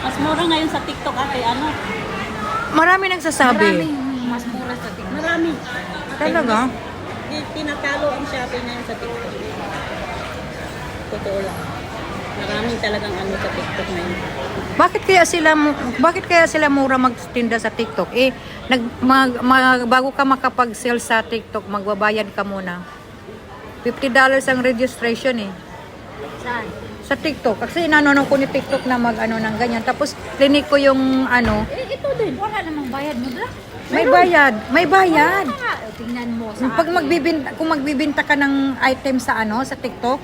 Mas mura ngayon sa TikTok ate, ano? Marami nagsasabi. Maraming mas mura sa TikTok. Marami. Talaga? Tinatalo ang Shopee ngayon sa TikTok. Totoo lang. Maraming talagang ano sa TikTok ngayon. Bakit kaya sila mura magtinda sa TikTok? Bago ka makapag-sell sa TikTok, magbabayad ka muna. $50 ang registration eh. Saan? Sa TikTok. Kasi nanonood ko ni TikTok na mag-ano ng ganyan. Tapos, clinic ko yung ano. Ito din. Wala namang bayad mo ba? May bayad. May bayad. Tingnan mo sa Pag kung magbibinta ka ng item sa ano, sa TikTok,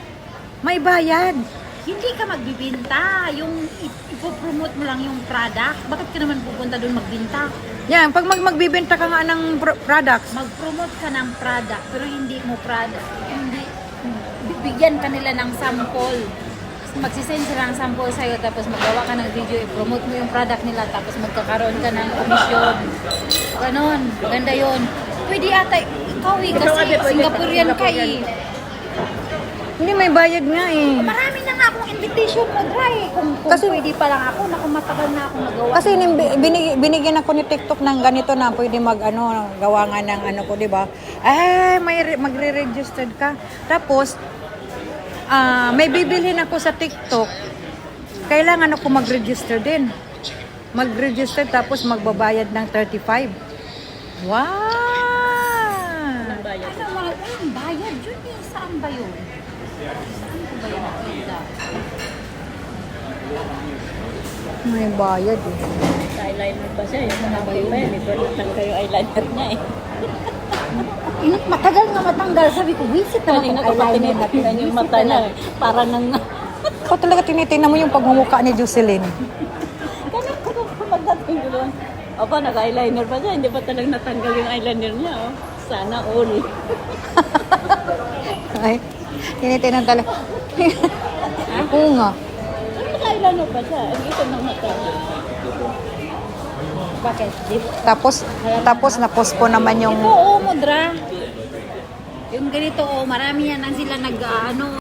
may bayad. Hindi ka magbibinta. Yung ipopromote mo lang yung product. Bakit ka naman pupunta doon magbinta? Yan, pag magbibenta ka nga ng products. Mag-promote ka ng product pero hindi mo product. Hindi. Bibigyan ka nila ng sample. Magsisend sila ng sample sa'yo tapos magawa ka ng video, i-promote mo yung product nila tapos magkakaroon ka ng commission. Ganon. Ganda yun. Pwede ata ikaw eh kasi Singaporean ka eh. Hindi, may bayad nga eh. Marami na nga akong invitation mo, Dry. Kung Kasi- pwede pa lang ako, matagal na ako nagawa. Kasi binigyan ako ni TikTok ng ganito na pwede gawa nga ng ano ko, di ba? Magre-registered ka. Tapos, may bibilhin ako sa TikTok. Kailangan ako mag-register din. Mag-register tapos magbabayad ng 35. Wow! Ang bayad. Ano mga bayad? Yun eh, saan ba yun? Saan ko ba yun nakita? May bayad eh. Sa eyeliner pa siya. Yung mga bayo pa yan. Ito natanggal yung eyeliner niya eh. Matagal nga matanggal. Sabi ko, visit naman Kanina kung ko pa eyeliner tinitignan yung mata niya. Para nang... Ikaw talaga tinitingnan mo yung pagmumukha ni Jocelyn. Kanina ko pa pagdating ko doon. Opa, naka-eyeliner pa siya. Hindi pa talagang natanggal yung eyeliner niya. Oh. Sana all. Ay, tinitingnan talaga. Oo nga. Naka-eyeliner pa siya. Ang ito ng mata. Bakit? Tapos na-postpone naman yung Oo, Mudra. Yung ganito, marami yan ang sila nag-ano.